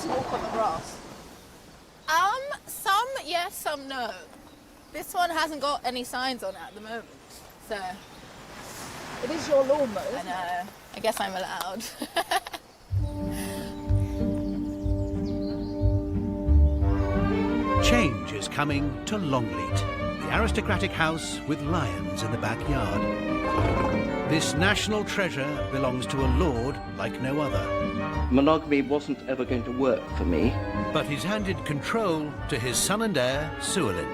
walk on the grass? Some yes, some no. This one hasn't got any signs on it at the moment, so... It is your lawn, though, isn't it? I know. I guess I'm allowed. Change is coming to Longleat, the aristocratic house with lions in the backyard. This national treasure belongs to a lord like no other. Monogamy wasn't ever going to work for me. But he's handed control to his son and heir, Llewellyn.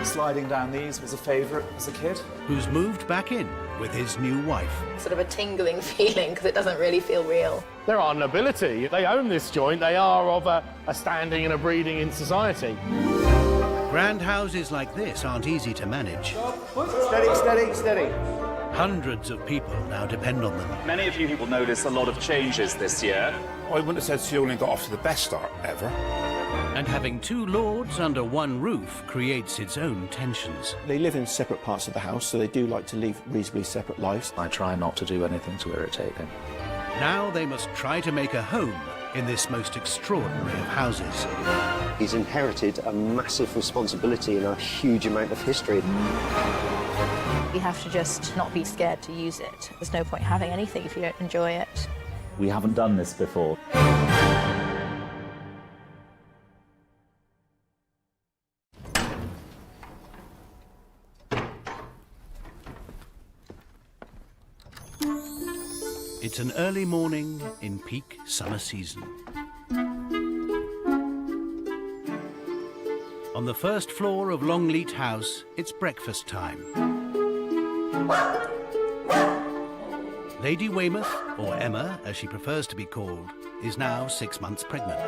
Sliding down these was a favourite as a kid. Who's moved back in with his new wife. Sort of a tingling feeling, because it doesn't really feel real. There are nobility. They own this joint. They are of a standing and a breeding in society. Grand houses like this aren't easy to manage. Steady, steady, steady. Hundreds of people now depend on them. Many of you will notice a lot of changes this year. I wouldn't have said Llewellyn got off to the best start ever. And having two lords under one roof creates its own tensions. They live in separate parts of the house, so they do like to lead reasonably separate lives. I try not to do anything to irritate him. Now they must try to make a home in this most extraordinary of houses. He's inherited a massive responsibility and a huge amount of history. You have to just not be scared to use it. There's no point having anything if you don't enjoy it. We haven't done this before. It's an early morning in peak summer season. On the first floor of Longleat House, it's breakfast time. Lady Weymouth, or Emma as she prefers to be called, is now 6 months pregnant.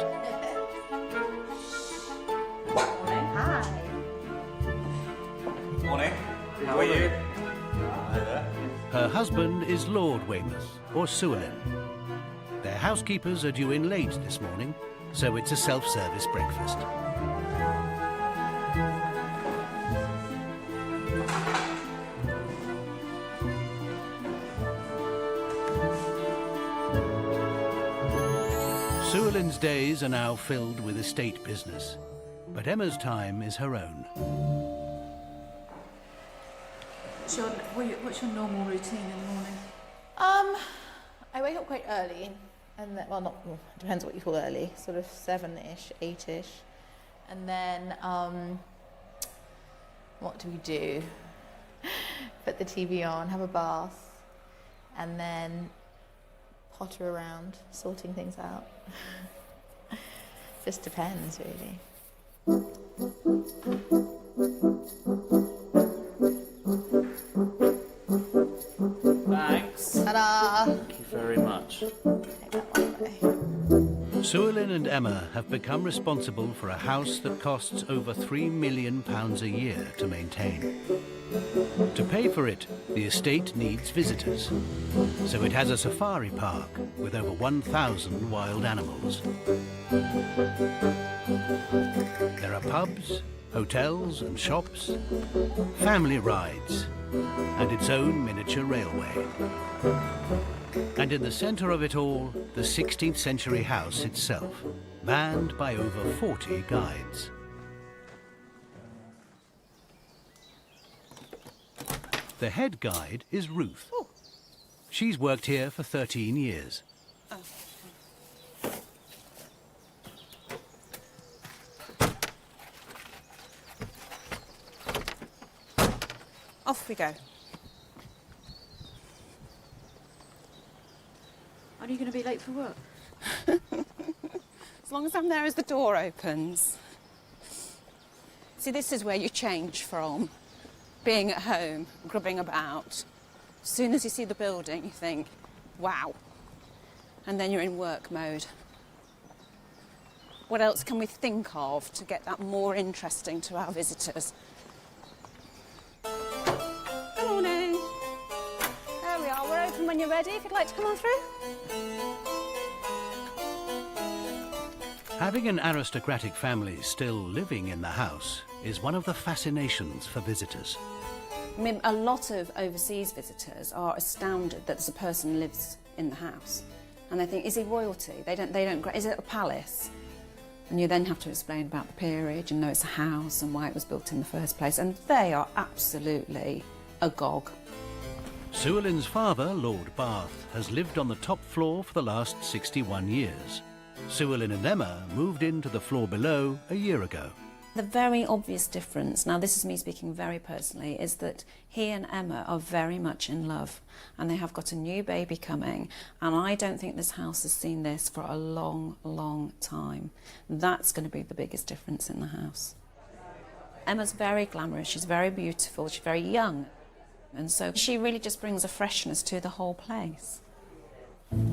Hi. Morning. How are you? Hi there. Her husband is Lord Weymouth, or Llewellyn. Their housekeepers are due in late this morning, so it's a self-service breakfast. Llewellyn's days are now filled with estate business, but Emma's time is her own. What's your normal routine in the morning? I wake up quite early, and then, well, depends what you call early, sort of 7-ish, 8-ish, and then what do we do? Put the TV on, have a bath, and then potter around, sorting things out. Just depends, really. Thanks. Ta-da! Thank you very much. Llewellyn and Emma have become responsible for a house that costs over £3 million a year to maintain. To pay for it, the estate needs visitors, so it has a safari park with over 1,000 wild animals. There are pubs, hotels and shops, family rides, and its own miniature railway. And in the centre of it all, the 16th century house itself, manned by over 40 guides. The head guide is Ruth. Ooh. She's worked here for 13 years. Oh. Off we go. Are you going to be late for work? As long as I'm there as the door opens. See, this is where you change from being at home, grubbing about. As soon as you see the building, you think, wow. And then you're in work mode. What else can we think of to get that more interesting to our visitors? Good morning. There we are, we're open when you're ready, if you'd like to come on through. Having an aristocratic family still living in the house is one of the fascinations for visitors. I mean, a lot of overseas visitors are astounded that there's a person lives in the house. And they think, is he royalty? They don't, is it a palace? And you then have to explain about the peerage and know it's a house and why it was built in the first place. And they are absolutely agog. Sue Ellen's father, Lord Bath, has lived on the top floor for the last 61 years. Sue Ellen and Emma moved into the floor below a year ago. The very obvious difference, now this is me speaking very personally, is that he and Emma are very much in love and they have got a new baby coming, and I don't think this house has seen this for a long, long time. That's going to be the biggest difference in the house. Emma's very glamorous, she's very beautiful, she's very young, and so she really just brings a freshness to the whole place.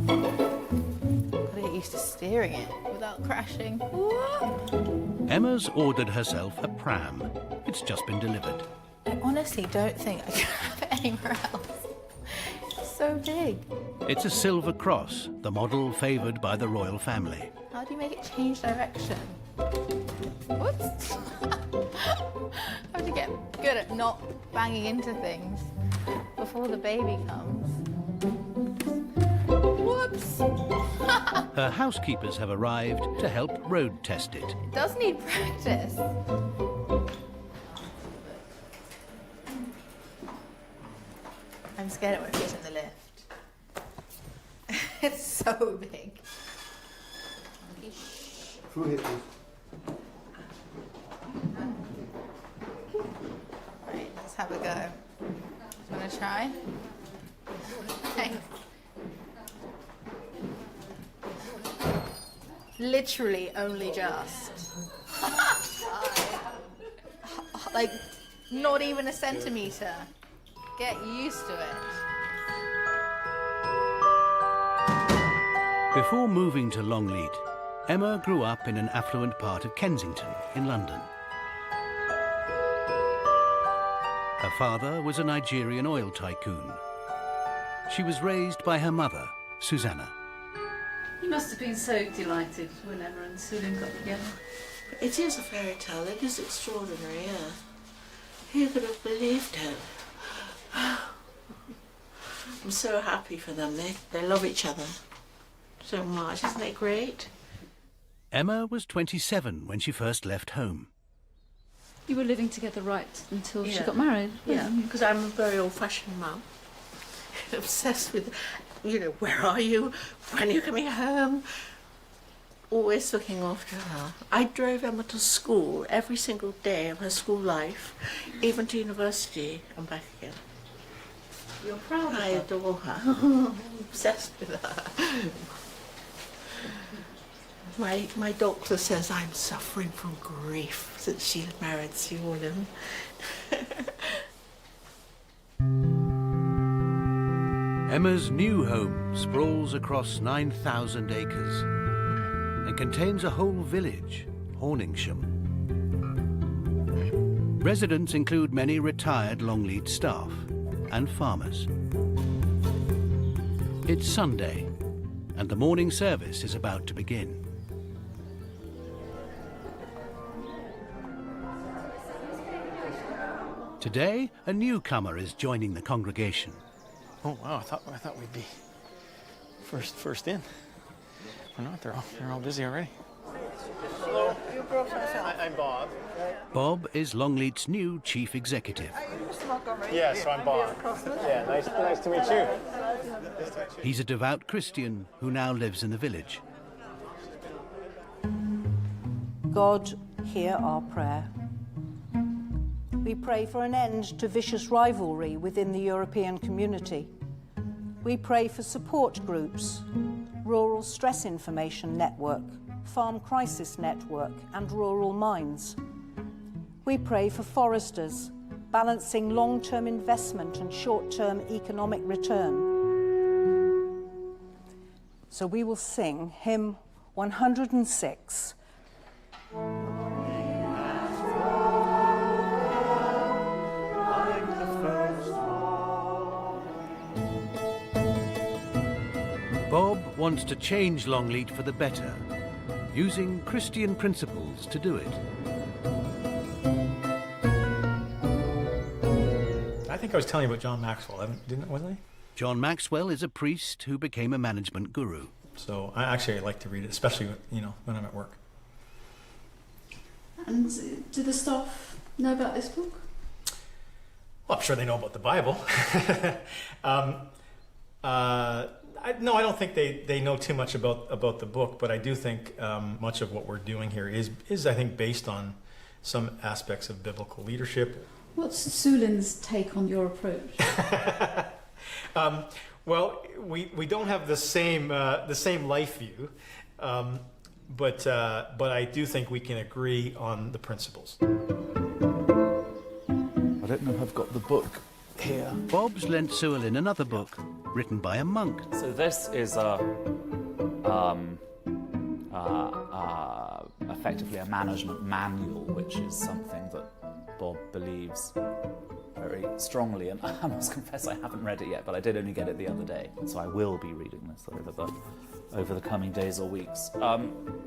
Gotta get used to steering it without crashing. Whoa. Emma's ordered herself a pram. It's just been delivered. I honestly don't think I can have it anywhere else. It's so big. It's a silver cross, the model favoured by the royal family. How do you make it change direction? Whoops. I have to get good at not banging into things before the baby comes. Whoops! Her housekeepers have arrived to help road test it. It does need practice. I'm scared it won't fit in the lift. It's so big. Right, let's have a go. Want to try? Thanks. Literally only just. Like, not even a centimetre. Get used to it. Before moving to Longleat, Emma grew up in an affluent part of Kensington in London. Her father was a Nigerian oil tycoon. She was raised by her mother, Susanna. You must have been so delighted when Emma and Susan got together. It is a fairy tale. It is extraordinary, yeah. Who could have believed it? I'm so happy for them. They love each other so much. Isn't it great? Emma was 27 when she first left home. You were living together right until she got married? Yeah, because I'm a very old-fashioned mum. Obsessed with, you know, where are you? When are you coming home? Always looking after her. I drove Emma to school every single day of her school life, even to university and back again. You're proud of her? I adore her. I'm obsessed with her. My doctor says I'm suffering from grief since she married Sue Ellen. Emma's new home sprawls across 9,000 acres and contains a whole village, Horningsham. Residents include many retired Longleat staff and farmers. It's Sunday, and the morning service is about to begin. Today, a newcomer is joining the congregation. Oh wow! I thought we'd be first in. We're not. They're all busy already. Hello. I'm Bob. Bob is Longleat's new chief executive. Yes, I'm Bob. Yeah, nice to meet you. He's a devout Christian who now lives in the village. God, hear our prayer. We pray for an end to vicious rivalry within the European community. We pray for support groups, Rural Stress Information Network, Farm Crisis Network, and Rural Minds. We pray for foresters, balancing long-term investment and short-term economic return. So we will sing hymn 106. Bob wants to change Longleat for the better, using Christian principles to do it. I think I was telling you about John Maxwell, wasn't I? John Maxwell is a priest who became a management guru. So I like to read it, especially when I'm at work. And do the staff know about this book? Well, I'm sure they know about the Bible. No, I don't think they know too much about the book, but I do think much of what we're doing here is I think, based on some aspects of biblical leadership. What's Sulin's take on your approach? Well, we don't have the same life view, but I do think we can agree on the principles. I don't know if I've got the book here. Bob's lent Suolin another book written by a monk. So this is effectively a management manual, which is something that Bob believes very strongly, and I must confess I haven't read it yet, but I did only get it the other day, so I will be reading this over the coming days or weeks.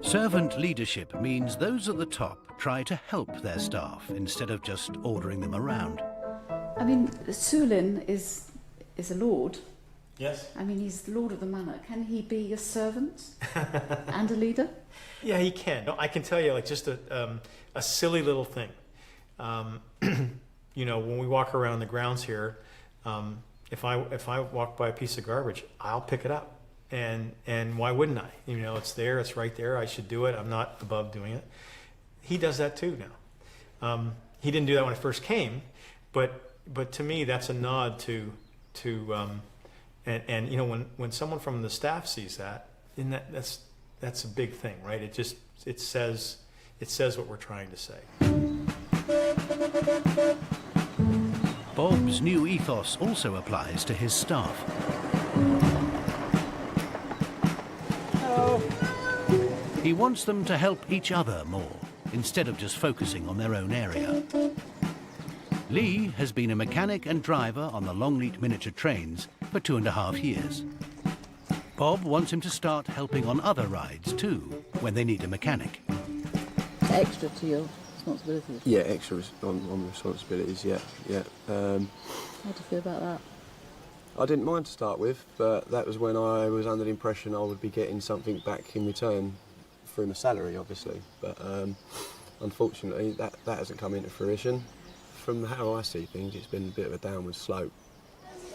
Servant leadership means those at the top try to help their staff instead of just ordering them around. I mean, Sulin is a lord. Yes. I mean, he's the lord of the manor. Can he be a servant and a leader? Yeah, he can. I can tell you, like, just a silly little thing. You know, when we walk around the grounds here, if I walk by a piece of garbage, I'll pick it up. And why wouldn't I? You know, it's there, it's right there. I should do it. I'm not above doing it. He does that too now. He didn't do that when I first came, but to me, that's a nod to and you know, when someone from the staff sees that, that's a big thing, right? It says what we're trying to say. Bob's new ethos also applies to his staff. Hello. He wants them to help each other more, instead of just focusing on their own area. Lee has been a mechanic and driver on the Longleat miniature trains for 2.5 years. Bob wants him to start helping on other rides too, when they need a mechanic. It's extra to your responsibilities. Yeah, extra on responsibilities, yeah. How do you feel about that? I didn't mind to start with, but that was when I was under the impression I would be getting something back in return through my salary, obviously. But unfortunately, that hasn't come into fruition. From how I see things, it's been a bit of a downward slope.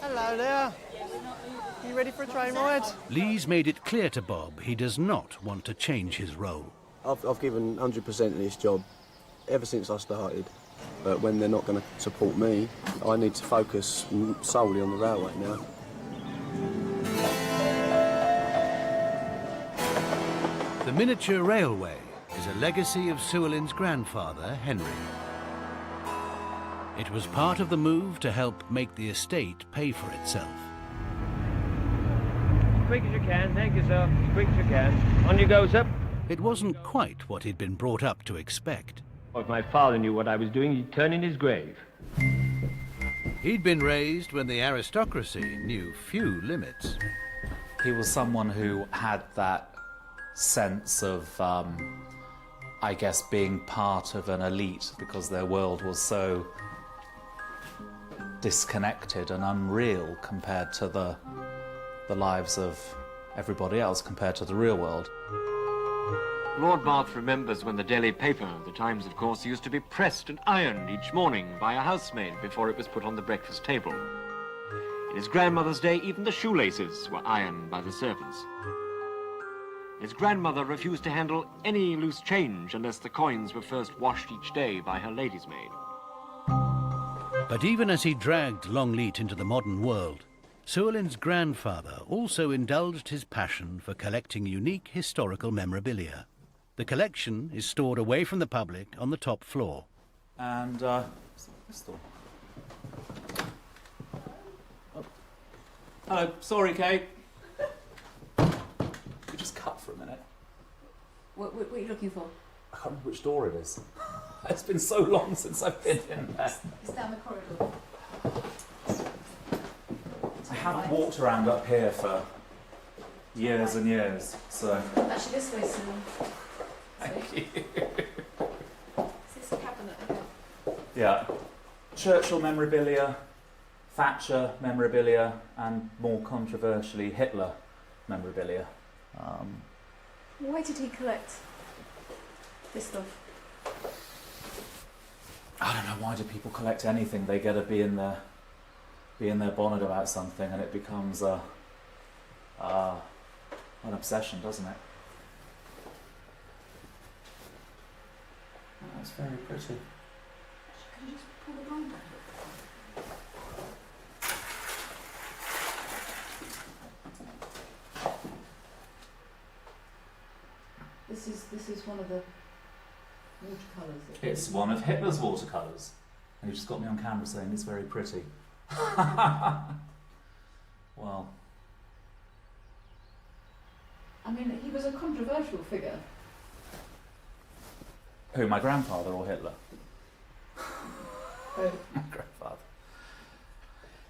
Hello there. You ready for a train ride? Lee's made it clear to Bob he does not want to change his role. I've given 100% in this job ever since I started. But when they're not going to support me, I need to focus solely on the railway now. The miniature railway is a legacy of Suolin's grandfather, Henry. It was part of the move to help make the estate pay for itself. As quick as you can, thank you, sir. As quick as you can. On you go, sir. It wasn't quite what he'd been brought up to expect. If my father knew what I was doing, he'd turn in his grave. He'd been raised when the aristocracy knew few limits. He was someone who had that sense of, I guess, being part of an elite because their world was so disconnected and unreal compared to the lives of everybody else, compared to the real world. Lord Bath remembers when the daily paper, the Times of course, used to be pressed and ironed each morning by a housemaid before it was put on the breakfast table. In his grandmother's day, even the shoelaces were ironed by the servants. His grandmother refused to handle any loose change unless the coins were first washed each day by her lady's maid. But even as he dragged Longleat into the modern world, Suolin's grandfather also indulged his passion for collecting unique historical memorabilia. The collection is stored away from the public on the top floor. And, pistol. Oh. Hello, sorry, Kate. You just cut for a minute. What are you looking for? I can't remember which door it is. It's been so long since I've been in there. It's down the corridor. I haven't walked around up here for years and years, so... Actually, this way, Susan. Thank you. Is this a cabinet again? Yeah. Churchill memorabilia, Thatcher memorabilia, and more controversially, Hitler memorabilia. Why did he collect this stuff? I don't know, why do people collect anything? They get to be in their bonnet about something, and it becomes an obsession, doesn't it? Oh, that's very pretty. Can you just pull the blind down? This is one of the watercolours. It's one of Hitler's watercolours. And you've just got me on camera saying it's very pretty. Well. I mean, he was a controversial figure. Who, my grandfather or Hitler? Oh. My grandfather.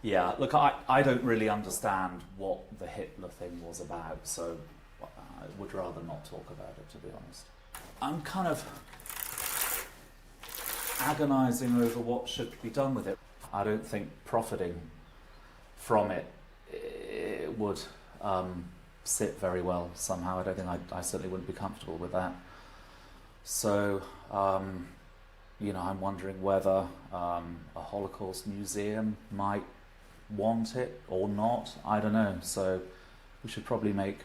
Yeah, look, I don't really understand what the Hitler thing was about, so I would rather not talk about it, to be honest. I'm kind of agonising over what should be done with it. I don't think profiting from it would sit very well somehow. I don't think I certainly wouldn't be comfortable with that. So, you know, I'm wondering whether a Holocaust museum might want it or not. I don't know. So we should probably make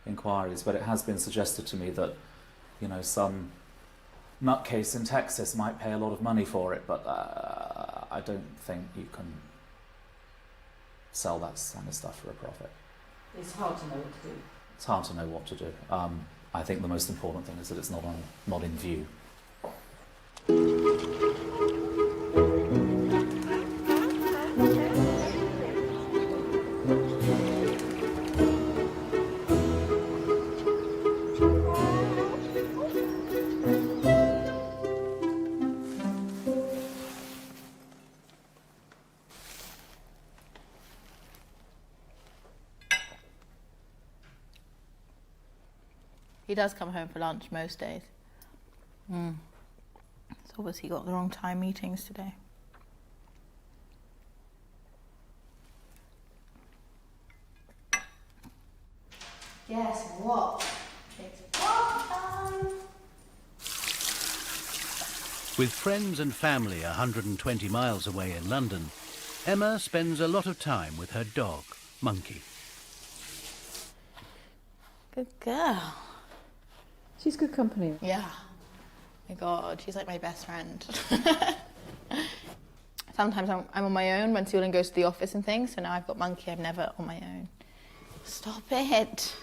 inquiries. But it has been suggested to me that, you know, some nutcase in Texas might pay a lot of money for it, but I don't think you can sell that kind of stuff for a profit. It's hard to know what to do. It's hard to know what to do. I think the most important thing is that it's not in view. He does come home for lunch most days. So obviously got the wrong time meetings today. Guess what? It's what time? With friends and family 120 miles away in London, Emma spends a lot of time with her dog, Monkey. Good girl. She's good company. Yeah. My God, she's like my best friend. Sometimes I'm on my own when Sulan goes to the office and things, so now I've got Monkey, I'm never on my own. Stop it.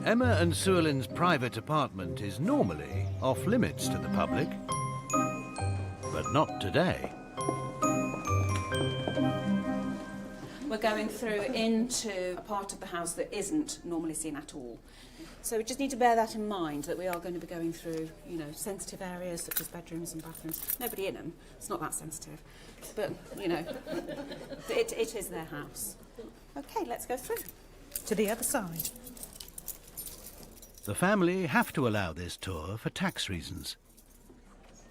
Emma and Sulan's private apartment is normally off limits to the public, but not today. We're going through into a part of the house that isn't normally seen at all. So we just need to bear that in mind, that we are going to be going through, you know, sensitive areas such as bedrooms and bathrooms. Nobody in them. It's not that sensitive. But, you know, it is their house. OK, let's go through to the other side. The family have to allow this tour for tax reasons.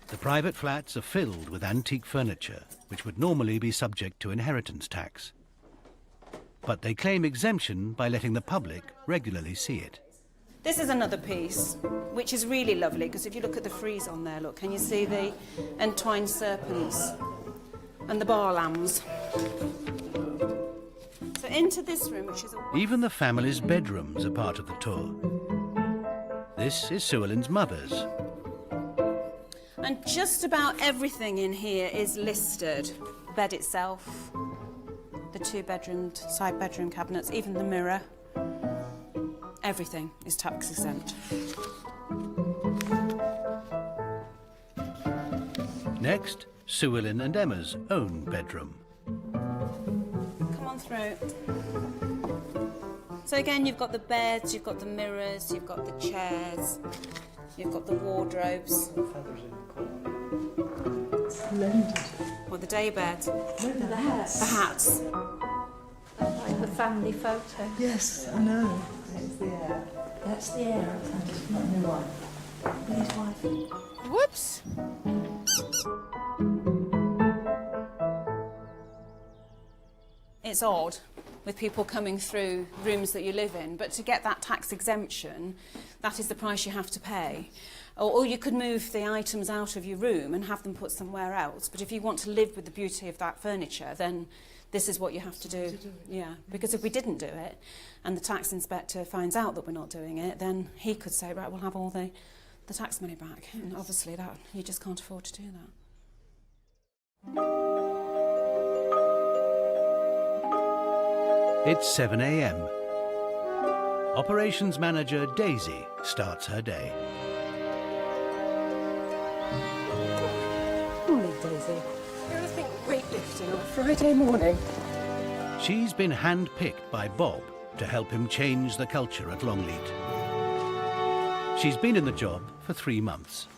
The private flats are filled with antique furniture, which would normally be subject to inheritance tax. But they claim exemption by letting the public regularly see it. This is another piece, which is really lovely, because if you look at the frieze on there, look, can you see the entwined serpents and the bar lambs? So into this room, which is Even the family's bedrooms are part of the tour. This is Sulan's mother's. And just about everything in here is listed. The bed itself, the side bedroom cabinets, even the mirror. Everything is tax exempt. Next, Sulan and Emma's own bedroom. Come on through. So again, you've got the beds, you've got the mirrors, you've got the chairs, you've got the wardrobes. Splendid. Well, the day bed. Look at the hats. The hats. Like the family photo. Yes, I know. It's the heir. That's the heir, I think. Not his wife. His wife. Whoops. It's odd with people coming through rooms that you live in, but to get that tax exemption, that is the price you have to pay. Or you could move the items out of your room and have them put somewhere else, but if you want to live with the beauty of that furniture, then this is what you have to do. Yeah, because if we didn't do it, and the tax inspector finds out that we're not doing it, then he could say, right, we'll have all the tax money back. And obviously that you just can't afford to do that. It's 7 a.m. Operations manager Daisy starts her day. Morning, Daisy. You're going to think weightlifting on a Friday morning. She's been hand-picked by Bob to help him change the culture at Longleat. She's been in the job for 3 months.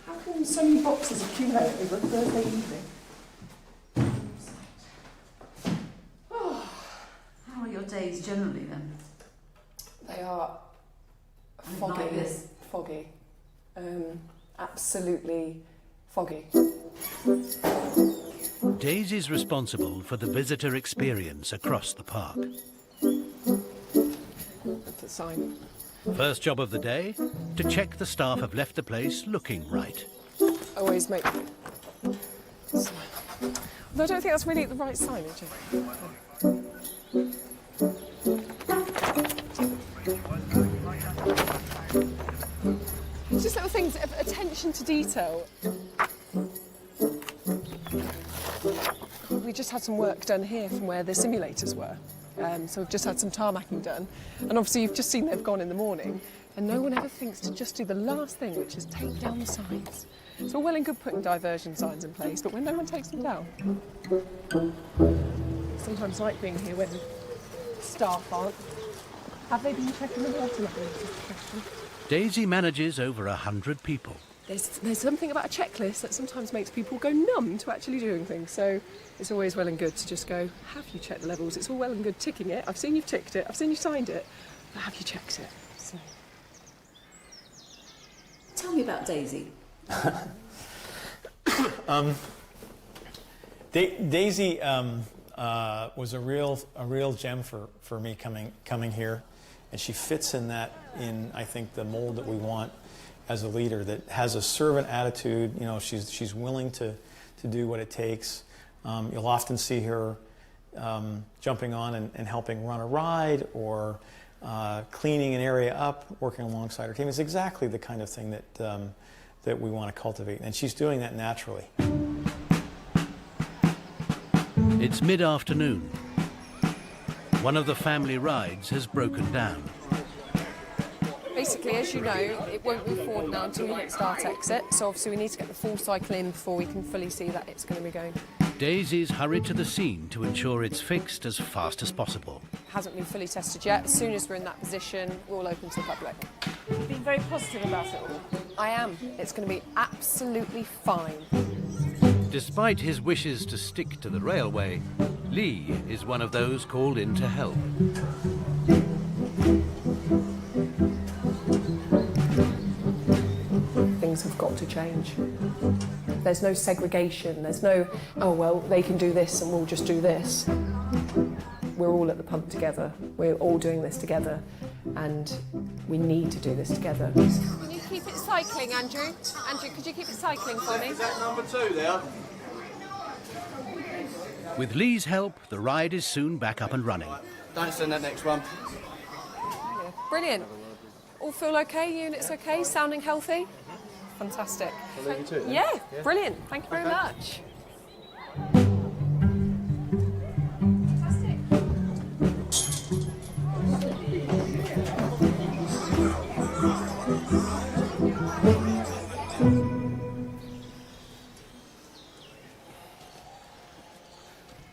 How can so many boxes accumulate over a Thursday evening? How are your days generally then? They are foggy. Like this? Foggy. Absolutely foggy. Daisy's responsible for the visitor experience across the park. That's a sign. First job of the day, to check the staff have left the place looking right. Always make. Although I don't think that's really the right signage. Just little things, attention to detail. We just had some work done here from where the simulators were. So we've just had some tarmacking done. And obviously you've just seen they've gone in the morning. And no one ever thinks to just do the last thing, which is take down the signs. It's all well and good putting diversion signs in place, but when no one takes them down. Sometimes I like being here when staff aren't. Have they been checking the water levels? Daisy manages over 100 people. There's something about a checklist that sometimes makes people go numb to actually doing things. So it's always well and good to just go, have you checked the levels? It's all well and good ticking it. I've seen you've ticked it. I've seen you signed it. But have you checked it? So. Tell me about Daisy. Daisy was a real gem for me coming here, and she fits in I think the mold that we want as a leader, that has a servant attitude. You know, she's willing to do what it takes. You'll often see her jumping on and helping run a ride, or cleaning an area up, working alongside her team. It's exactly the kind of thing that we want to cultivate, and she's doing that naturally. It's mid-afternoon. One of the family rides has broken down. Basically, as you know, it won't move forward now until we hit start exit. So obviously we need to get the full cycle in before we can fully see that it's going to be going. Daisy's hurried to the scene to ensure it's fixed as fast as possible. Hasn't been fully tested yet. As soon as we're in that position, we're all open to the public. You've been very positive about it all. I am. It's going to be absolutely fine. Despite his wishes to stick to the railway, Lee is one of those called in to help. Things have got to change. There's no segregation. There's no, oh, well, they can do this and we'll just do this. We're all at the pump together. We're all doing this together, and we need to do this together. Can you keep it cycling, Andrew? Andrew, could you keep it cycling for me? Is that number 2 there? With Lee's help, the ride is soon back up and running. Don't send that next one. Brilliant. All feel okay? Units okay? Sounding healthy? Fantastic. I'll leave you to it then. Yeah, brilliant. Thank you very much.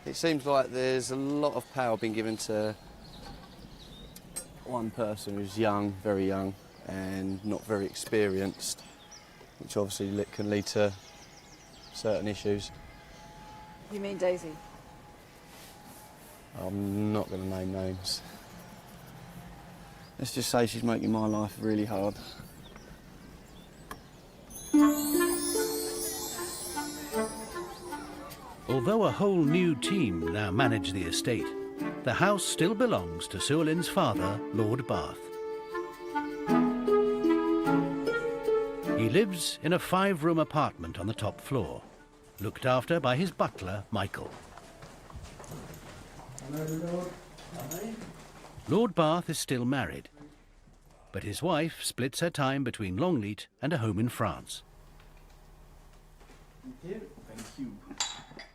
It seems like there's a lot of power being given to one person who's young, very young, and not very experienced, which obviously can lead to certain issues. You mean Daisy? I'm not going to name names. Let's just say she's making my life really hard. Although a whole new team now manage the estate, the house still belongs to Llewellyn's father, Lord Bath. He lives in a 5-room apartment on the top floor, looked after by his butler, Michael. Lord Bath is still married, but his wife splits her time between Longleat and a home in France. Thank you.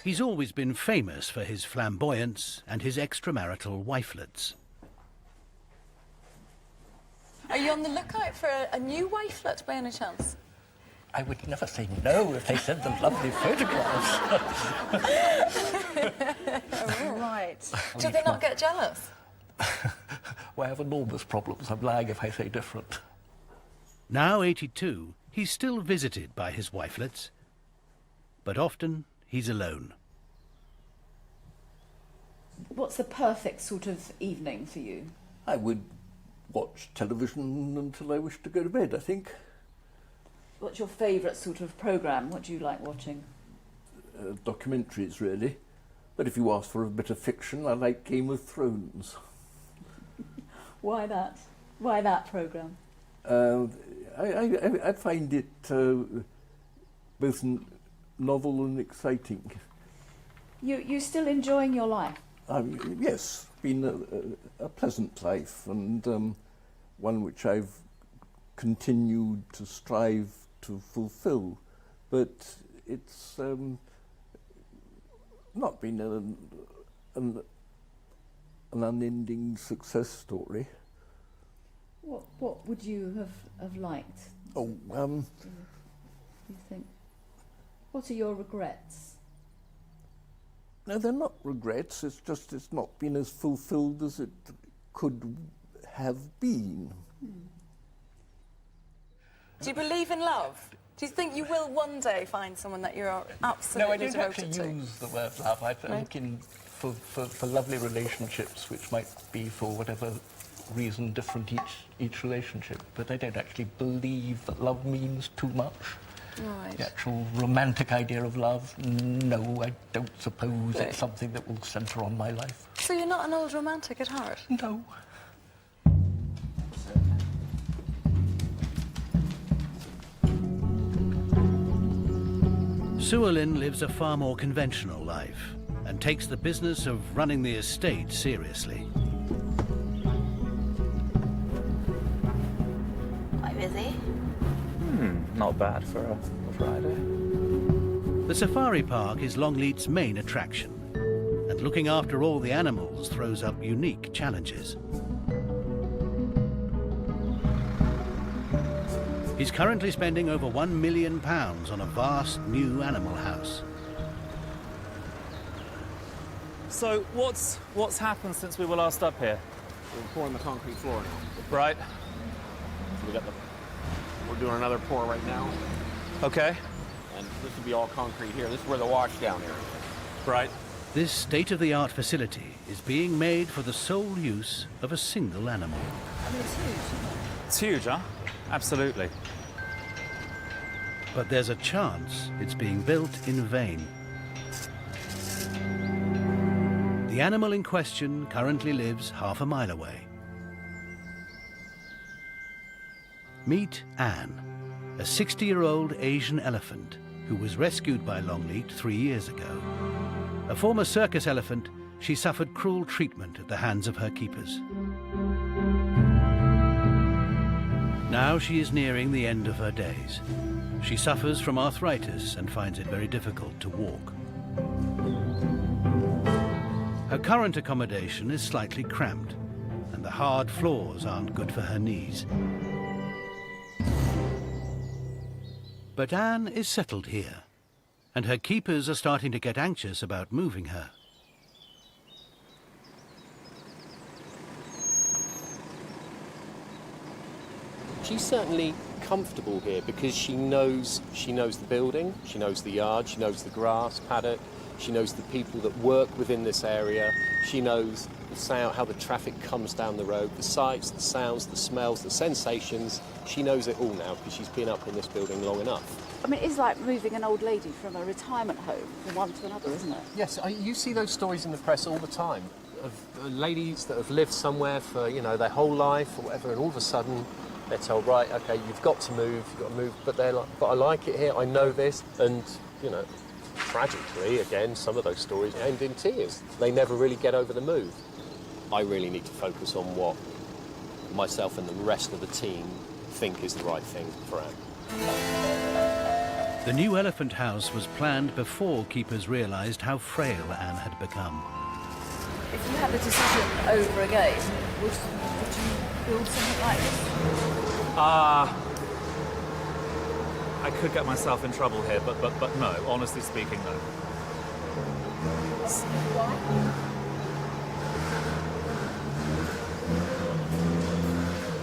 He's always been famous for his flamboyance and his extramarital wifelets. Are you on the lookout for a new wifelet by any chance? I would never say no if they sent them lovely photographs. Right. Do they not get jealous? Well, I have enormous problems. I'm lying if I say different. Now 82, he's still visited by his wifelets, but often he's alone. What's the perfect sort of evening for you? I would watch television until I wish to go to bed, I think. What's your favourite sort of programme? What do you like watching? Documentaries, really. But if you ask for a bit of fiction, I like Game of Thrones. Why that? Why that programme? I find it both novel and exciting. You still enjoying your life? Yes, been a pleasant life, and one which I've continued to strive to fulfill, but it's not been an unending success story. What would you have liked? Oh, do you think? What are your regrets? No, they're not regrets. It's just it's not been as fulfilled as it could have been. Do you believe in love? Do you think you will one day find someone that you're absolutely devoted to? No, I don't actually use the word love. I'm looking for lovely relationships, which might be for whatever reason different each relationship. But I don't actually believe that love means too much. Right. The actual romantic idea of love, no, I don't suppose Right. it's something that will centre on my life. So you're not an old romantic at heart? No. Llewellyn lives a far more conventional life and takes the business of running the estate seriously. Quite busy. Not bad for a Friday. The safari park is Longleat's main attraction, and looking after all the animals throws up unique challenges. He's currently spending over £1 million on a vast new animal house. So what's happened since we were last up here? We're pouring the concrete floor now. Right. So we're doing another pour right now. Okay. And this will be all concrete here. This is where the washdown area is. Right. This state-of-the-art facility is being made for the sole use of a single animal. I mean, it's huge, isn't it? It's huge, huh? Absolutely. But there's a chance it's being built in vain. The animal in question currently lives half a mile away. Meet Anne, a 60-year-old Asian elephant who was rescued by Longleat 3 years ago. A former circus elephant, she suffered cruel treatment at the hands of her keepers. Now she is nearing the end of her days. She suffers from arthritis and finds it very difficult to walk. Her current accommodation is slightly cramped, and the hard floors aren't good for her knees. But Anne is settled here, and her keepers are starting to get anxious about moving her. She's certainly comfortable here because she knows the building, she knows the yard, she knows the grass paddock, she knows the people that work within this area, she knows the sound, how the traffic comes down the road, the sights, the sounds, the smells, the sensations. She knows it all now because she's been up in this building long enough. I mean, it's like moving an old lady from a retirement home from one to another, isn't it? Yes, you see those stories in the press all the time of ladies that have lived somewhere for, you know, their whole life or whatever, and all of a sudden they're told, right, OK, you've got to move, but they're like, but I like it here, I know this, and, you know, tragically, again, some of those stories end in tears. They never really get over the move. I really need to focus on what myself and the rest of the team think is the right thing for Anne. The new elephant house was planned before keepers realised how frail Anne had become. If you had the decision over again, would you build something like this? I could get myself in trouble here, but no, honestly speaking, no.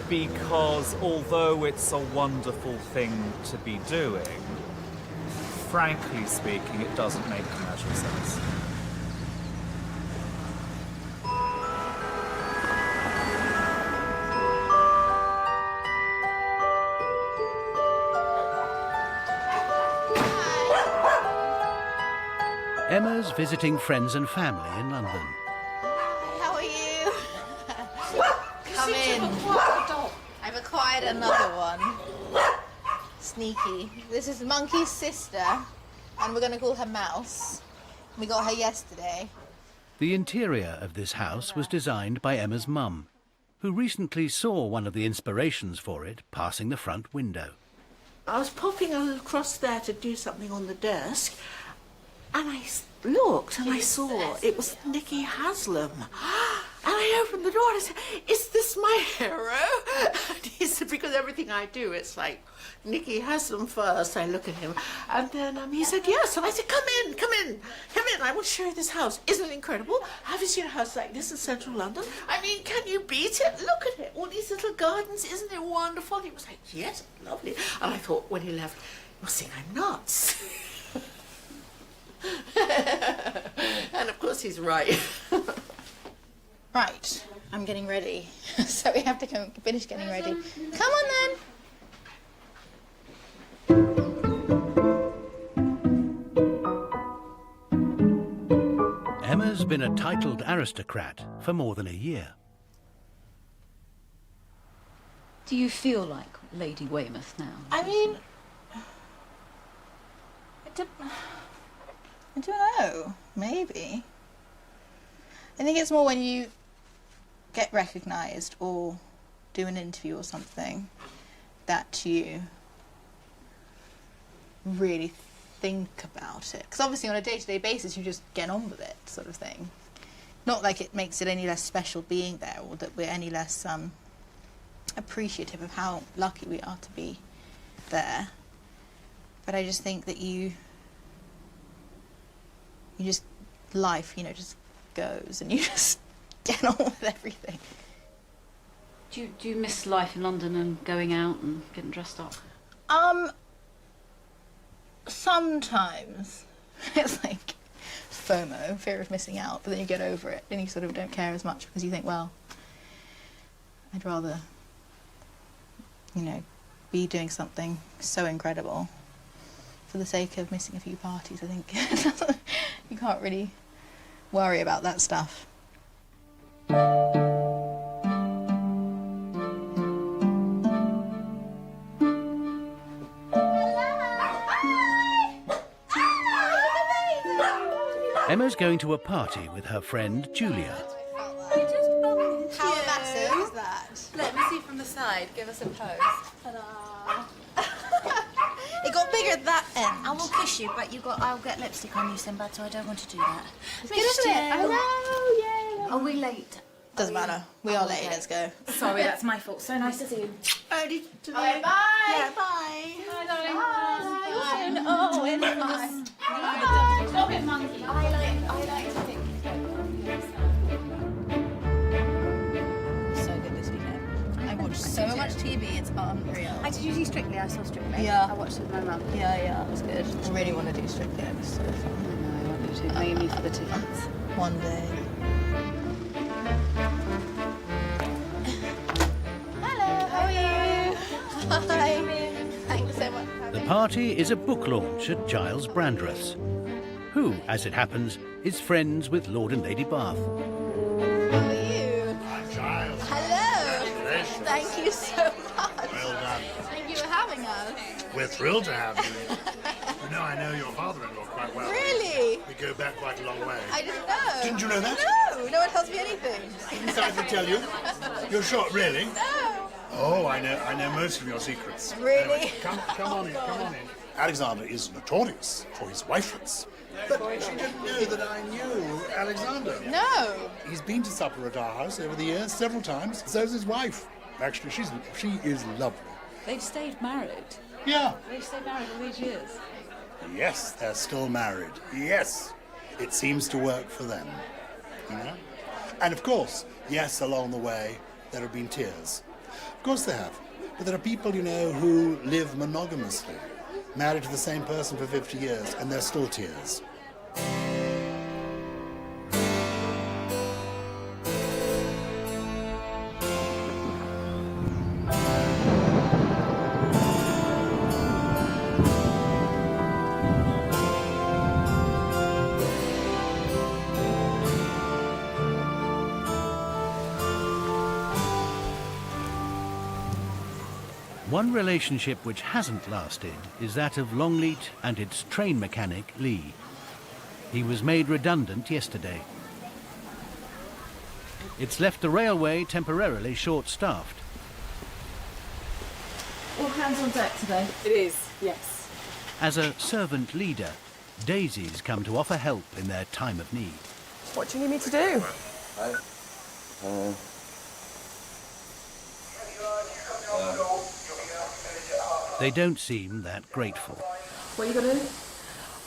Because although it's a wonderful thing to be doing, frankly speaking, it doesn't make commercial sense. Emma's visiting friends and family in London. Hi, how are you? Come in. I've acquired another one. Sneaky. This is Monkey's sister, and we're going to call her Mouse. We got her yesterday. The interior of this house was designed by Emma's mum, who recently saw one of the inspirations for it passing the front window. I was popping across there to do something on the desk, and I looked and I saw it was Nicky Haslam. And I opened the door and I said, "Is this my hero?" And he said, "Because everything I do, it's like Nicky Haslam first." I look at him, and then he said, "Yes." And I said, "Come in, come in, come in. I will show you this house. Isn't it incredible? Have you seen a house like this in central London? I mean, can you beat it? Look at it. All these little gardens. Isn't it wonderful?" He was like, "Yes, lovely." And I thought, when he left, "You'll think I'm nuts." And of course he's right. Right, I'm getting ready. So we have to finish getting ready. Come on then. Emma's been a titled aristocrat for more than a year. Do you feel like Lady Weymouth now? I mean, I don't know, maybe. I think it's more when you get recognised or do an interview or something that you really think about it. Because obviously on a day-to-day basis you just get on with it, sort of thing. Not like it makes it any less special being there or that we're any less appreciative of how lucky we are to be there. But I just think that you just, life, you know, just goes and you just get on with everything. Do you miss life in London and going out and getting dressed up? Sometimes. It's like FOMO, fear of missing out, but then you get over it and you sort of don't care as much because you think, well, I'd rather, you know, be doing something so incredible for the sake of missing a few parties. I think you can't really worry about that stuff. Emma's going to a party with her friend Julia. How massive is that? Let me see from the side. Give us a pose. Ta-da! It got bigger at that end. I will kiss you, but I'll get lipstick on you, Simba, so I don't want to do that. It's good, isn't it? I know, yay! Are we late? Doesn't matter. We are late. Let's go. Sorry, that's my fault. So nice to see you. Bye. Bye. Yeah, bye. Bye, darling. Bye. Oh, it's nice. Stop it, monkey. I like to think. So good this weekend. I watched so much TV. It's unreal. Did you do Strictly? I saw Strictly. Yeah. I watched it with my mum. Yeah, it was good. I really want to do Strictly. It was so fun. I know, I want you to. Mainly for the tickets. One day. party is a book launch at Giles Brandreth's, who, as it happens, is friends with Lord and Lady Bath. How are you? Hi, Giles. Hello. Congratulations. Thank you so much. Well done. Thank you for having us. We're thrilled to have you. You know, I know your father-in-law quite well. Really? We go back quite a long way. I didn't know. Didn't you know that? No, no one tells me anything. Didn't I tell you? You're sure, really? No. Oh, I know most of your secrets. Really? Anyway, come on in, come on in. Alexander is notorious for his wifelets. But she didn't know that I knew Alexander. No. He's been to supper at our house over the years several times. So's his wife. Actually, she is lovely. They've stayed married. Yeah. They've stayed married all these years. Yes, they're still married. Yes. It seems to work for them. You know? And of course, yes, along the way, there have been tears. Of course there have. But there are people, you know, who live monogamously, married to the same person for 50 years, and there's still tears. One relationship which hasn't lasted is that of Longleat and its train mechanic, Lee. He was made redundant yesterday. It's left the railway temporarily short-staffed. All hands on deck today. It is, yes. As a servant leader, Daisy's come to offer help in their time of need. What do you need me to do? They don't seem that grateful. What are you going to do?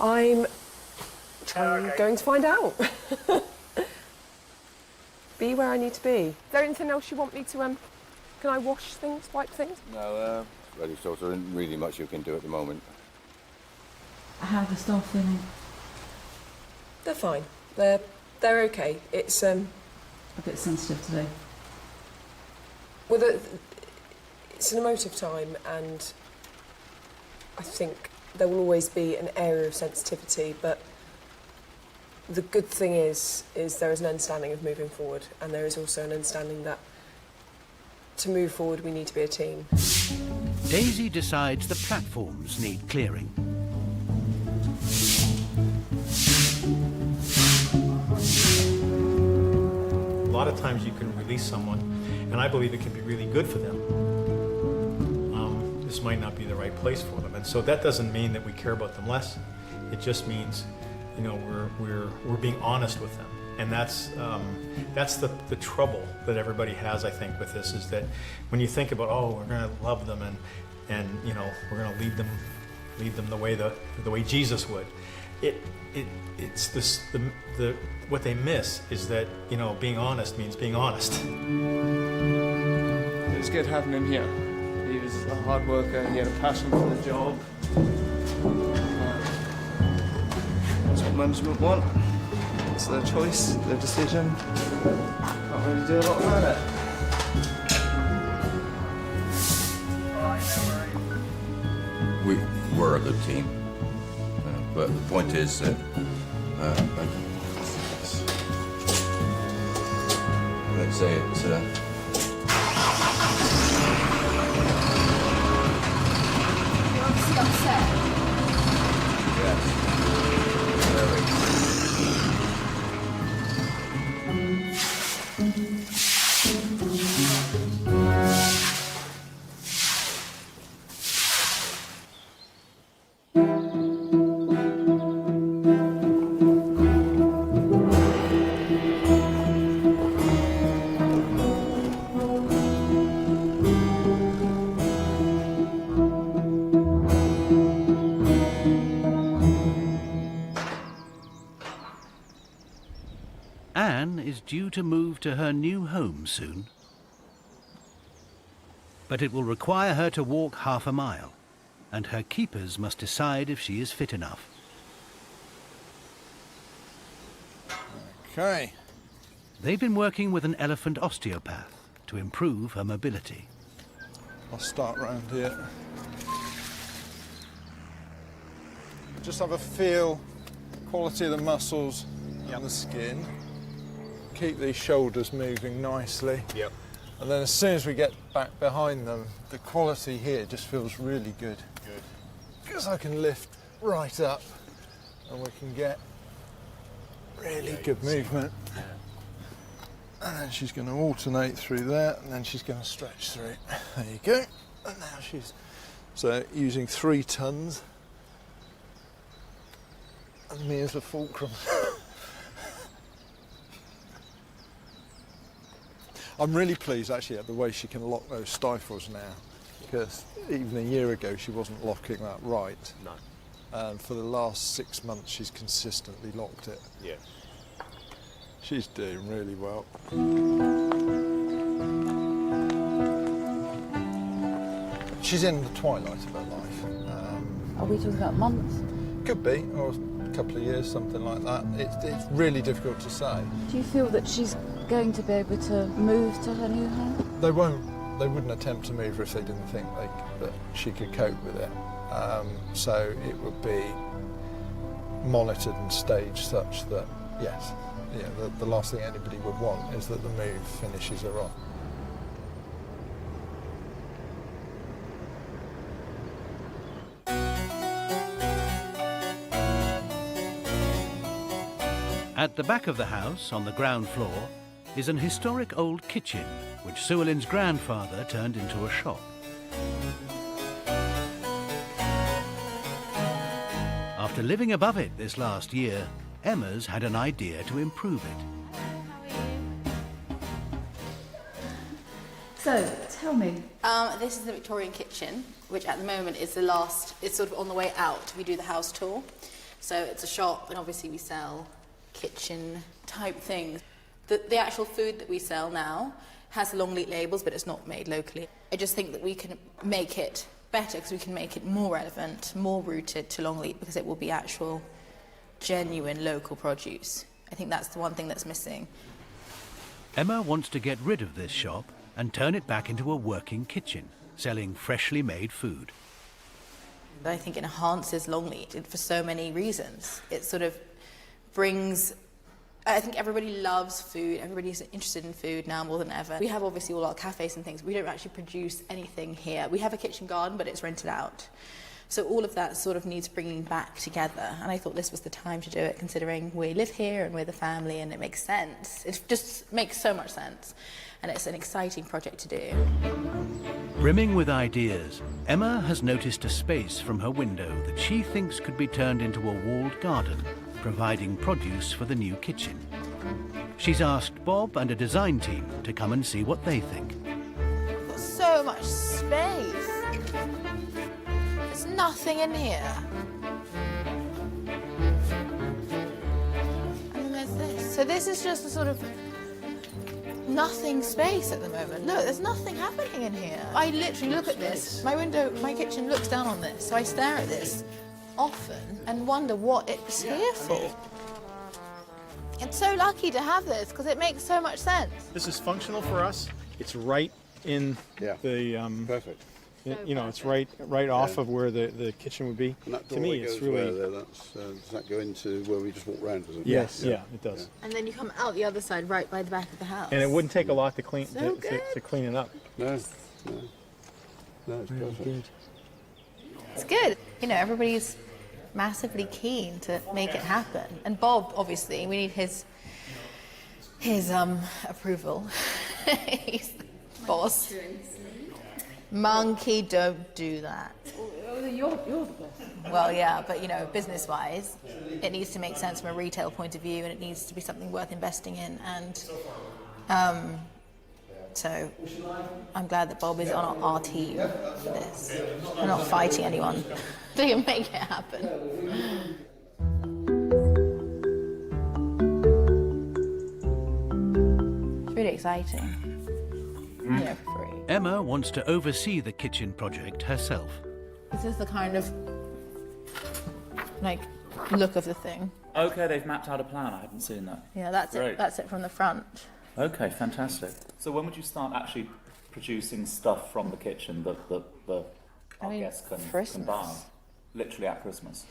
I'm going to find out. Be where I need to be. Is there anything else you want me to, can I wash things, wipe things? No, ready, so there isn't really much you can do at the moment. How are the staff feeling? They're fine. They're okay. It's, A bit sensitive today. well, it's an emotive time, and I think there will always be an area of sensitivity, but the good thing is there is an understanding of moving forward, and there is also an understanding that to move forward we need to be a team. Daisy decides the platforms need clearing. A lot of times you can release someone, and I believe it can be really good for them. This might not be the right place for them, and so that doesn't mean that we care about them less. It just means, you know, we're being honest with them, and that's the trouble that everybody has, I think, with this, is that when you think about, oh, we're going to love them and you know, we're going to lead them the way Jesus would. It's this what they miss is that, you know, being honest means being honest. It's good having him here. He was a hard worker, he had a passion for the job. That's what management want. It's their choice, their decision. Can't really do a lot about it. We're a good team, but the point is that let's say it's Upset. Anne is due to move to her new home soon. But it will require her to walk half a mile, and her keepers must decide if she is fit enough. Okay. They've been working with an elephant osteopath to improve her mobility. I'll start round here. Just have a feel, quality of the muscles and the skin. Keep these shoulders moving nicely. Yep. And then as soon as we get back behind them, the quality here just feels really good. Good. Because I can lift right up and we can get really good movement. Yeah. And then she's going to alternate through that, and then she's going to stretch through. There you go. And now she's... So using 3 tons. And me as a fulcrum. I'm really pleased actually at the way she can lock those stifles now, because even a year ago she wasn't locking that right. No. And for the last 6 months she's consistently locked it. Yeah. She's doing really well. She's in the twilight of her life. Are we talking about months? Could be, or a couple of years, something like that. It's really difficult to say. Do you feel that she's going to be able to move to her new home? They wouldn't attempt to move her if they didn't think that she could cope with it. So it would be monitored and staged such that, yes, the last thing anybody would want is that the move finishes her off. At the back of the house, on the ground floor, is an historic old kitchen, which Sue Ellen's grandfather turned into a shop. After living above it this last year, Emma's had an idea to improve it. So, tell me. This is the Victorian kitchen, which at the moment is it's sort of on the way out. We do the house tour. So it's a shop, and obviously we sell kitchen type things. The actual food that we sell now has Longleat labels, but it's not made locally. I just think that we can make it better because we can make it more relevant, more rooted to Longleat, because it will be actual, genuine local produce. I think that's the one thing that's missing. Emma wants to get rid of this shop and turn it back into a working kitchen, selling freshly made food. I think it enhances Longleat for so many reasons. It sort of brings... I think everybody loves food. Everybody's interested in food now more than ever. We have obviously all our cafes and things. We don't actually produce anything here. We have a kitchen garden, but it's rented out. So all of that sort of needs bringing back together. And I thought this was the time to do it, considering we live here and we're the family, and it makes sense. It just makes so much sense. And it's an exciting project to do. Brimming with ideas, Emma has noticed a space from her window that she thinks could be turned into a walled garden, providing produce for the new kitchen. She's asked Bob and a design team to come and see what they think. We've got so much space. There's nothing in here. And then there's this. So this is just a sort of nothing space at the moment. Look, there's nothing happening in here. I literally look at this. My window, my kitchen looks down on this, so I stare at this often and wonder what it's here for. It's so lucky to have this because it makes so much sense. This is functional for us. It's right in the perfect. It's right off of where the kitchen would be. And that to me, it's really. Does that go into where we just walk round? Does it? Yes, yeah, it does. And then you come out the other side, right by the back of the house. And it wouldn't take a lot to clean So to clean it up. No, it's perfect. It's good. You know, everybody's massively keen to make it happen. And Bob, obviously, we need his approval. He's the boss. Monkey, don't do that. You're the boss. Well, yeah, but you know, business-wise, it needs to make sense from a retail point of view, and it needs to be something worth investing in. And so I'm glad that Bob is on our team for this. We're not fighting anyone to make it happen. It's really exciting. You know, for free. Emma wants to oversee the kitchen project herself. This is the kind of look of the thing. Okay, they've mapped out a plan. I hadn't seen that. Yeah, that's Great. it. That's it from the front. Okay, fantastic. So when would you start actually producing stuff from the kitchen that our guests can buy? Literally at Christmas.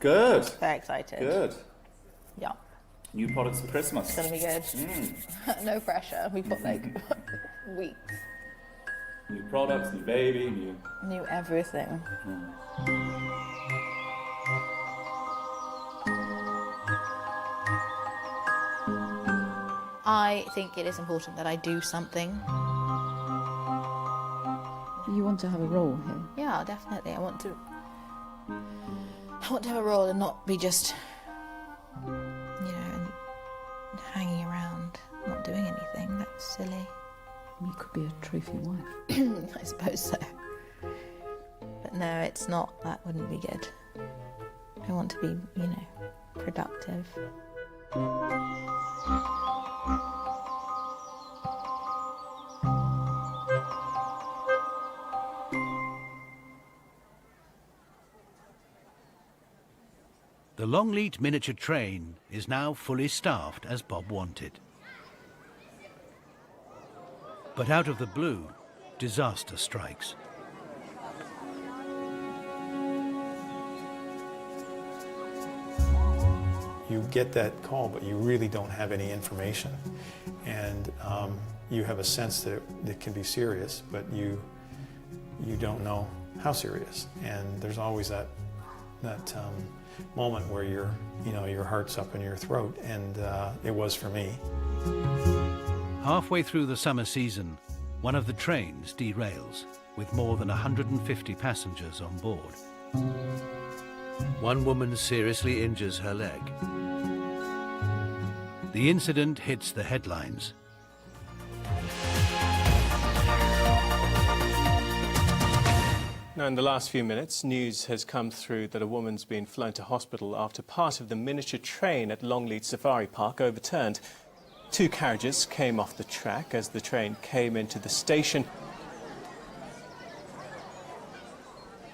Good. Very excited. Good. Yeah. New products for Christmas. It's gonna be good. No pressure. We've got like weeks. New products, new baby, New everything. I think it is important that I do something. You want to have a role here? Yeah, definitely. I want to have a role and not be just, hanging around, not doing anything. That's silly. You could be a trophy wife. I suppose so. But no, it's not. That wouldn't be good. I want to be, productive. The Longleat miniature train is now fully staffed as Bob wanted. But out of the blue, disaster strikes. You get that call, but you really don't have any information. And you have a sense that it can be serious, but you don't know how serious. And there's always that moment where your heart's up in your throat, and it was for me. Halfway through the summer season, one of the trains derails with more than 150 passengers on board. One woman seriously injures her leg. The incident hits the headlines. Now, in the last few minutes, news has come through that a woman's been flown to hospital after part of the miniature train at Longleat Safari Park overturned. 2 carriages came off the track as the train came into the station.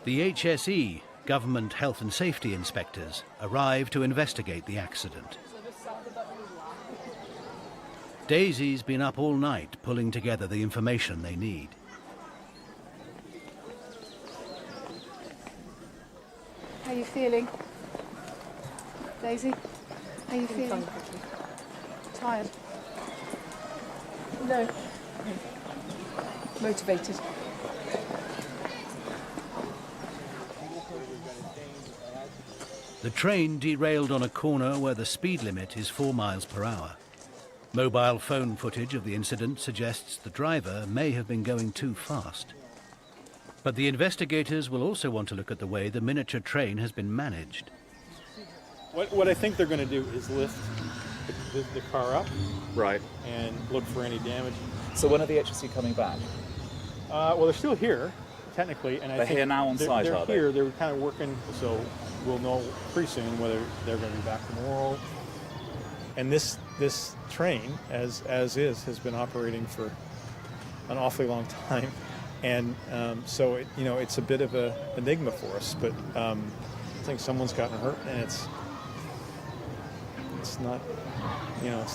The HSE, Government Health and Safety Inspectors, arrive to investigate the accident. Daisy's been up all night pulling together the information they need. How are you feeling? Daisy? How are you feeling? Tired? No. Motivated. The train derailed on a corner where the speed limit is 4 miles per hour. Mobile phone footage of the incident suggests the driver may have been going too fast. But the investigators will also want to look at the way the miniature train has been managed. What I think they're going to do is lift the car up, right, and look for any damage. So when are the HSE coming back? Well, they're still here, technically, and I they're think here now on site, they're are here. they? They're kind of working, so we'll know pretty soon whether they're going to be back tomorrow. And this train, as is, has been operating for an awfully long time. And so it's a bit of an enigma for us, but I think someone's gotten hurt, and it's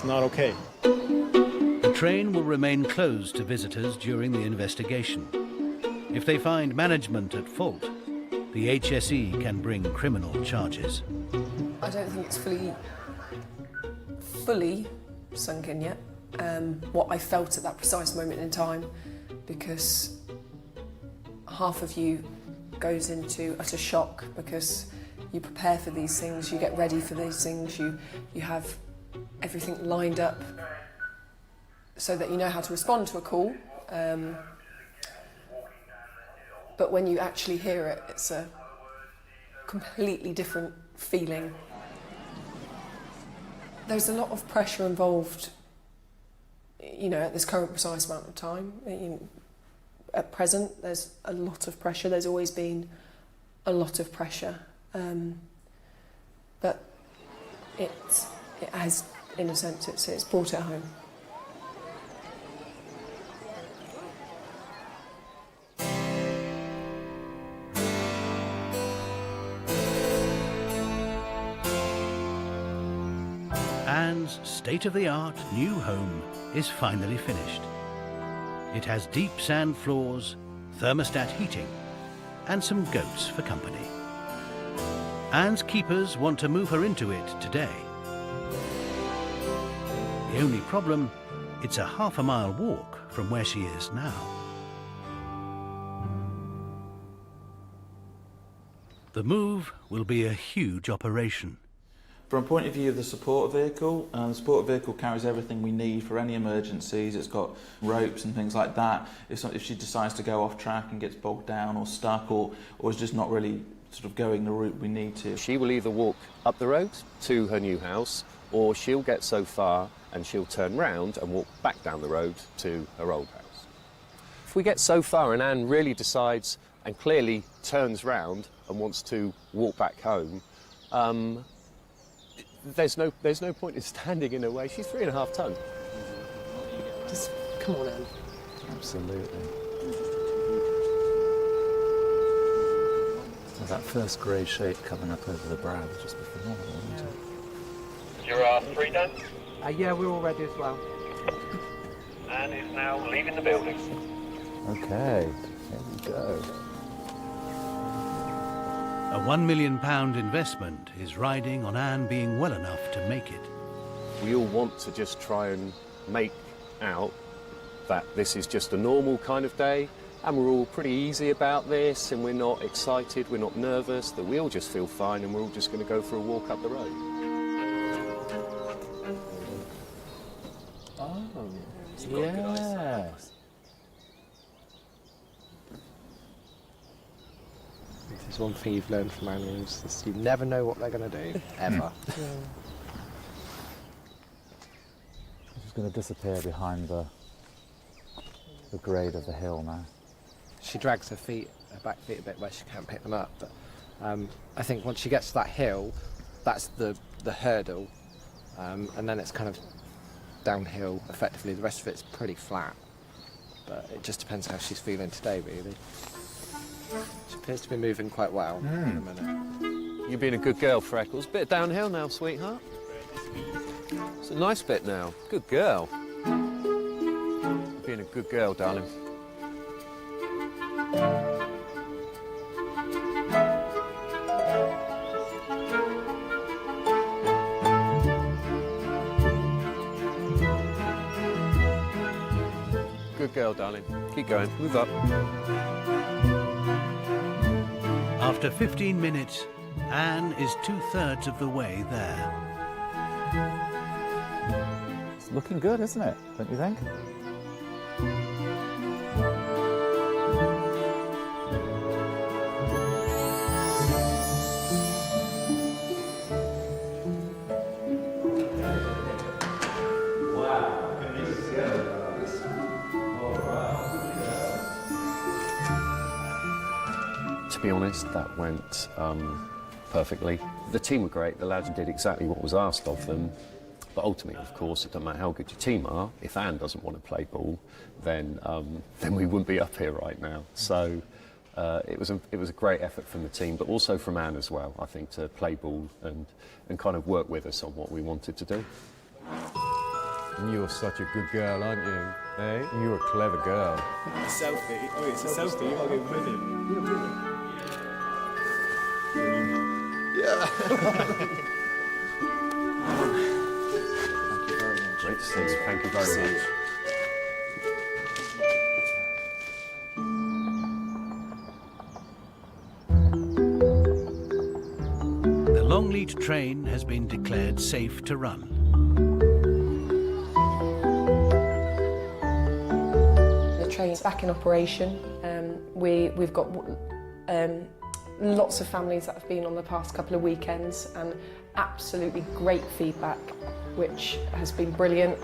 not okay. The train will remain closed to visitors during the investigation. If they find management at fault, the HSE can bring criminal charges. I don't think it's fully sunk in yet, what I felt at that precise moment in time, because half of you goes into utter shock because you prepare for these things, you get ready for these things, you have everything lined up so that you know how to respond to a call. But when you actually hear it, it's a completely different feeling. There's a lot of pressure involved, at this current precise amount of time. At present, there's a lot of pressure. There's always been a lot of pressure. But it has, in a sense, it's brought it home. Anne's state-of-the-art new home is finally finished. It has deep sand floors, thermostat heating, and some goats for company. Anne's keepers want to move her into it today. The only problem, it's a half-a-mile walk from where she is now. The move will be a huge operation. From a point of view of the support vehicle carries everything we need for any emergencies. It's got ropes and things like that. If she decides to go off track and gets bogged down or stuck or is just not really sort of going the route we need to. She will either walk up the road to her new house, or she'll get so far and she'll turn round and walk back down the road to her old house. If we get so far and Anne really decides and clearly turns round and wants to walk back home, there's no point in standing in her way. She's 3.5 tons. Just come on, Anne. Absolutely. So that first grey shape coming up over the brow would just be phenomenal, wouldn't it? You're 3 done? Yeah, we're all ready as well. Anne is now leaving the building. Okay, here we go. A £1 million investment is riding on Anne being well enough to make it. We all want to just try and make out that this is just a normal kind of day, and we're all pretty easy about this, and we're not excited, we're not nervous, that we all just feel fine and we're all just going to go for a walk up the road. Oh, yeah. This is one thing you've learned from animals, is you never know what they're going to do, ever. She's going to disappear behind the grade of the hill now. She drags her back feet a bit where she can't pick them up, but I think once she gets to that hill, that's the hurdle, and then it's kind of downhill effectively. The rest of it's pretty flat, but it just depends how she's feeling today, really. She appears to be moving quite well at the minute. You're being a good girl, Freckles. Bit downhill now, sweetheart. It's a nice bit now. Good girl. You're being a good girl, darling. Good girl, darling. Keep going. Move up. After 15 minutes, Anne is 2/3 of the way there. It's looking good, isn't it? Don't you think? To be honest, that went perfectly. The team were great. The lads did exactly what was asked of them. But ultimately, of course, it doesn't matter how good your team are. If Anne doesn't want to play ball, then we wouldn't be up here right now. So it was a great effort from the team, but also from Anne as well, I think, to play ball and kind of work with us on what we wanted to do. You're such a good girl, aren't you? Eh? You're a clever girl. A selfie? Oh, it's a selfie? I'll go with him. Yeah. Thank you very much. Great to see you. Thank you very much. The Longleat train has been declared safe to run. The train's back in operation. We've got lots of families that have been on the past couple of weekends and absolutely great feedback, which has been brilliant.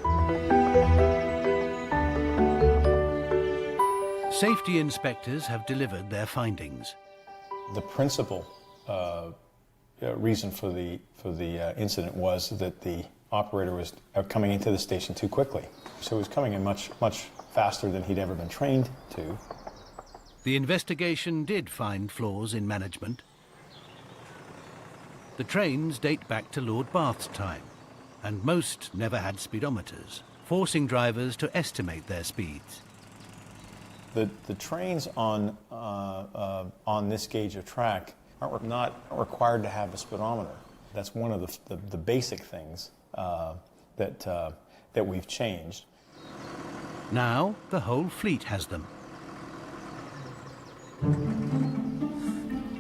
Safety inspectors have delivered their findings. The principal reason for the incident was that the operator was coming into the station too quickly. So he was coming in much faster than he'd ever been trained to. The investigation did find flaws in management. The trains date back to Lord Bath's time, and most never had speedometers, forcing drivers to estimate their speeds. The trains on this gauge of track not required to have a speedometer. That's one of the basic things that we've changed. Now the whole fleet has them.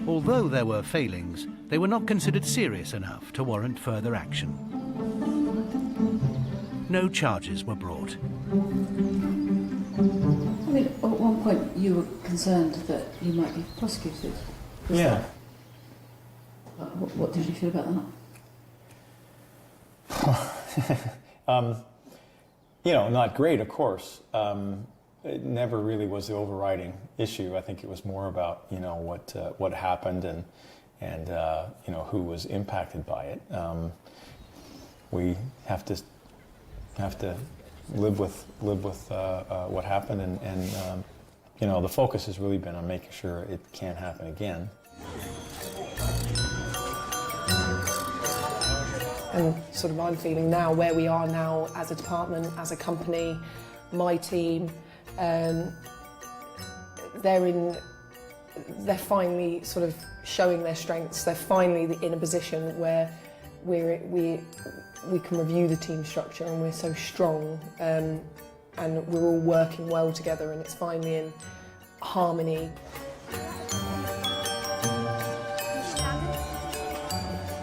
Although there were failings, they were not considered serious enough to warrant further action. No charges were brought. I mean, at one point you were concerned that you might be prosecuted. Yeah. What did you feel about that? You know, not great, of course. It never really was the overriding issue. I think it was more about, you know, what happened and you know, who was impacted by it. We have to live with what happened, and you know, the focus has really been on making sure it can't happen again. And sort of I'm feeling now where we are now as a department, as a company, my team, they're finally sort of showing their strengths. They're finally in a position where we can review the team structure, and we're so strong, and we're all working well together, and it's finally in harmony.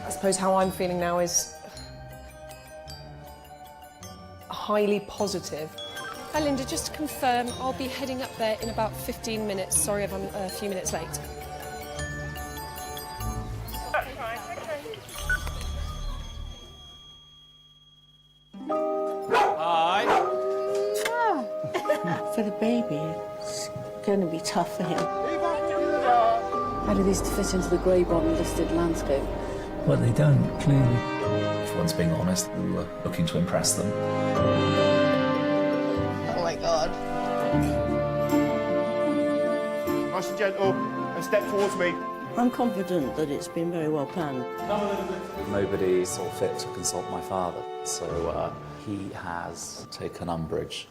I suppose how I'm feeling now is highly positive. Hi Linda, just to confirm, I'll be heading up there in about 15 minutes. Sorry if I'm a few minutes late. Hi. For the baby, it's going to be tough for him. How do these fit into the grey bottom listed landscape? Well, they don't, clearly. If one's being honest, we were looking to impress them. Oh my God. Nice and gentle, and step towards me. I'm confident that it's been very well planned. Nobody saw fit to consult my father, so he has taken umbrage.